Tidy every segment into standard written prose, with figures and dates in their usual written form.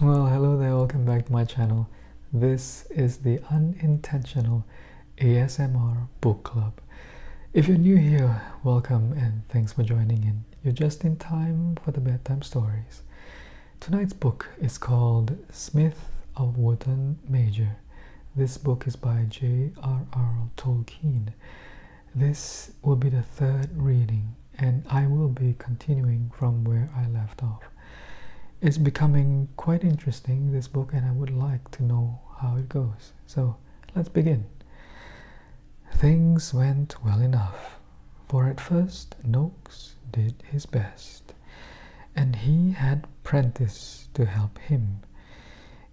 Well, hello there, welcome back to my channel. This is the Unintentional ASMR Book Club. If you're new here, welcome and thanks for joining in. You're just in time for the bedtime stories. Tonight's book is called Smith of Wootton Major. This book is by J R R Tolkien. This will be the third reading, and I will be continuing from where I left off. It's becoming quite interesting, this book, and I would like to know how it goes. So let's begin. Things went well enough, for at first Nokes did his best, and he had Prentice to help him.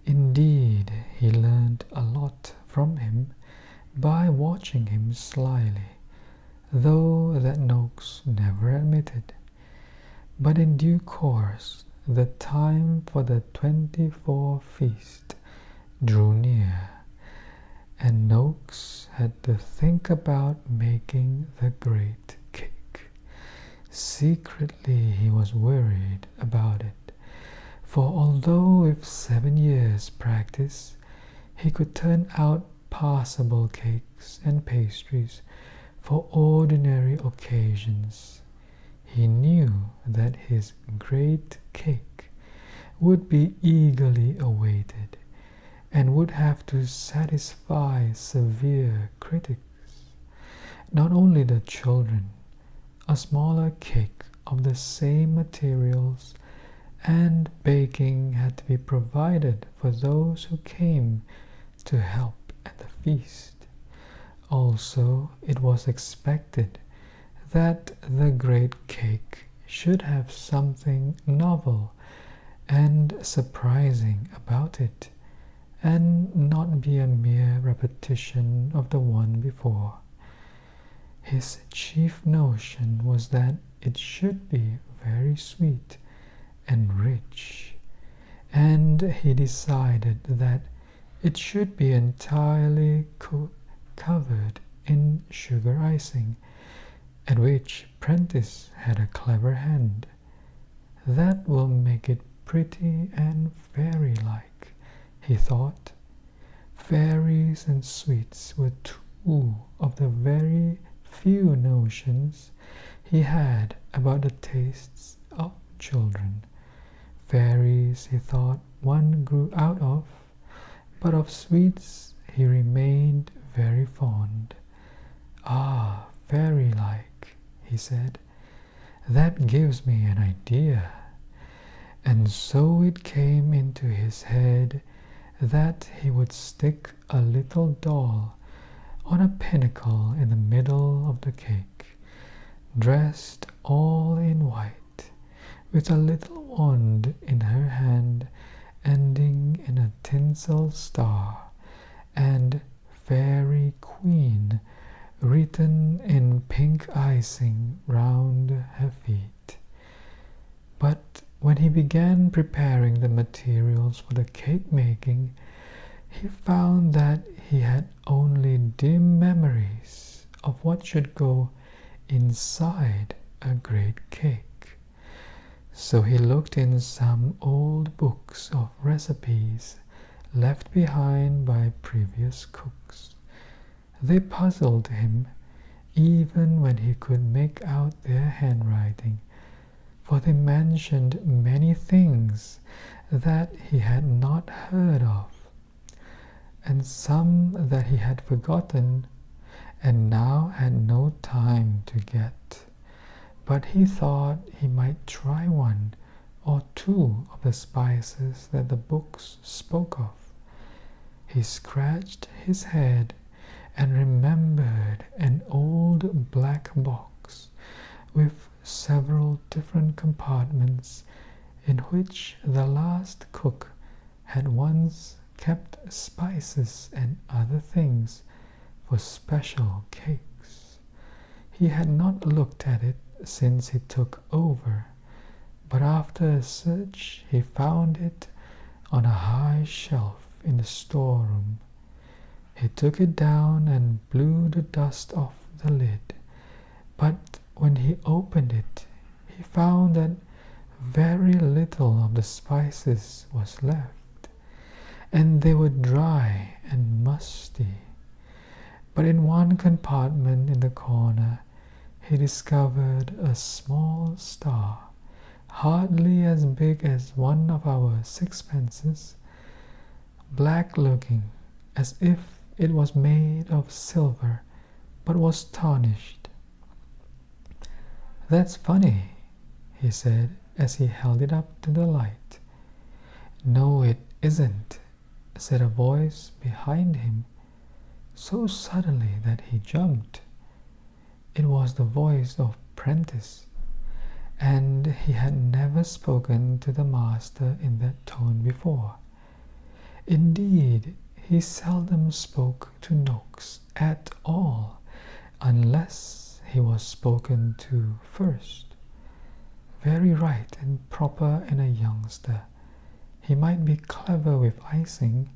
Indeed, he learned a lot from him by watching him slyly, though that Nokes never admitted. But in due course, the time for the 24 feast drew near, and Nokes had to think about making the great cake. Secretly he was worried about it, for although with 7 years' practice he could turn out passable cakes and pastries for ordinary occasions, he knew that his great cake would be eagerly awaited and would have to satisfy severe critics. Not only the children, a smaller cake of the same materials and baking had to be provided for those who came to help at the feast. Also, it was expected that the great cake should have something novel and surprising about it, and not be a mere repetition of the one before. His chief notion was that it should be very sweet and rich, and he decided that it should be entirely covered in sugar icing, at which Prentice had a clever hand. That will make it pretty and fairy-like, he thought. Fairies and sweets were two of the very few notions he had about the tastes of children. Fairies, he thought, one grew out of, but of sweets he remained very fond. Ah, fairy-like, he said, that gives me an idea. And so it came into his head that he would stick a little doll on a pinnacle in the middle of the cake, dressed all in white, with a little wand in her hand ending in a tinsel star, and Fairy Queen written in pink icing round her feet. But when he began preparing the materials for the cake making, he found that he had only dim memories of what should go inside a great cake. So he looked in some old books of recipes left behind by previous cooks. They puzzled him, even when he could make out their handwriting, for they mentioned many things that he had not heard of, and some that he had forgotten and now had no time to get. But he thought he might try one or two of the spices that the books spoke of. He scratched his head and remembered an old black box with several different compartments in which the last cook had once kept spices and other things for special cakes. He had not looked at it since he took over, but after a search he found it on a high shelf in the storeroom. He took it down and blew the dust off the lid, but when he opened it, he found that very little of the spices was left, and they were dry and musty. But in one compartment in the corner he discovered a small star, hardly as big as one of our sixpences, black-looking, as if it was made of silver, but was tarnished. "That's funny," he said as he held it up to the light. "No, it isn't," said a voice behind him, so suddenly that he jumped. It was the voice of Prentice, and he had never spoken to the master in that tone before. Indeed, he seldom spoke to Nokes at all, unless he was spoken to first. Very right and proper in a youngster. He might be clever with icing,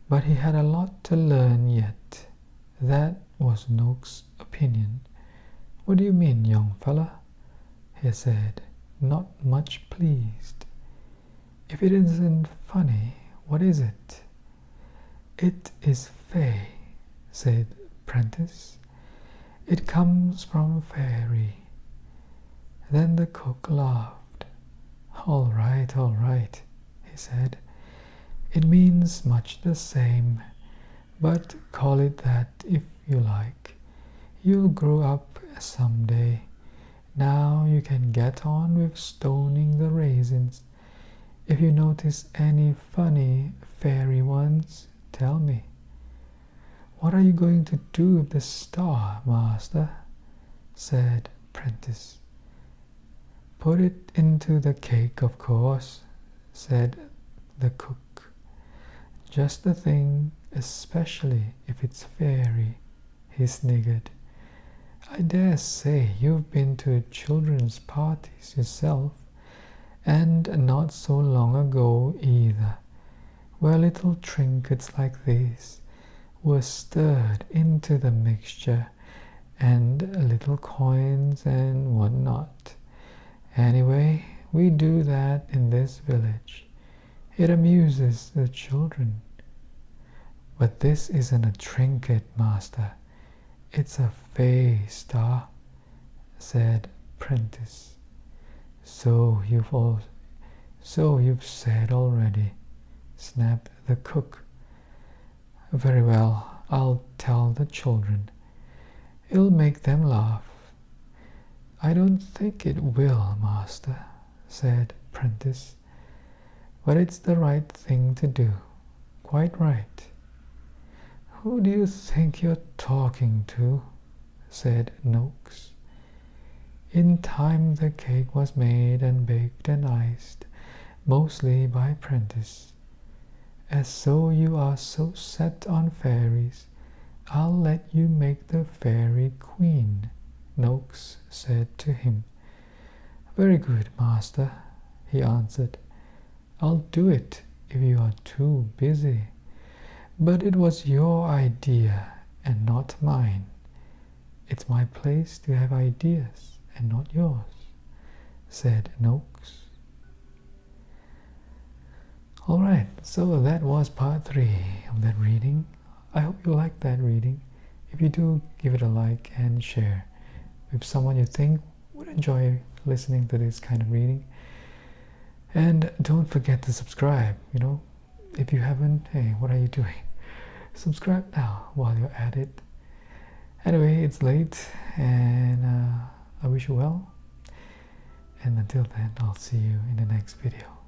but he had a lot to learn yet. That was Nokes' opinion. "What do you mean, young fella?" he said, not much pleased. "If it isn't funny, what is it?" "It is fey," said Prentice. "It comes from fairy." Then the cook laughed. All right," he said. "It means much the same, but call it that if you like. You'll grow up some day. Now you can get on with stoning the raisins. If you notice any funny fairy ones, tell me." "What are you going to do with the star, master?" said Prentice. "Put it into the cake, of course," said the cook. "Just the thing, especially if it's fairy," he sniggered. "I dare say you've been to children's parties yourself, and not so long ago either, where little trinkets like this were stirred into the mixture, and little coins and what not. Anyway, we do that in this village. It amuses the children." "But this isn't a trinket, master. It's a fey star," said Prentice. So you've said already," snapped the cook. "Very well, I'll tell the children. It'll make them laugh." "I don't think it will, master," said Prentice. "But it's the right thing to do. Quite right." "Who do you think you're talking to?" said Nokes. In time the cake was made and baked and iced, mostly by Prentice. "As so you are so set on fairies, I'll let you make the fairy queen," Nokes said to him. "Very good, master," he answered. "I'll do it if you are too busy. But it was your idea and not mine. It's my place to have ideas and not yours," said Nokes. Alright, so that was part 3 of that reading. I hope you liked that reading. If you do, give it a like and share with someone you think would enjoy listening to this kind of reading. And don't forget to subscribe, If you haven't, hey, what are you doing? Subscribe now while you're at it. Anyway, it's late, and I wish you well. And until then, I'll see you in the next video.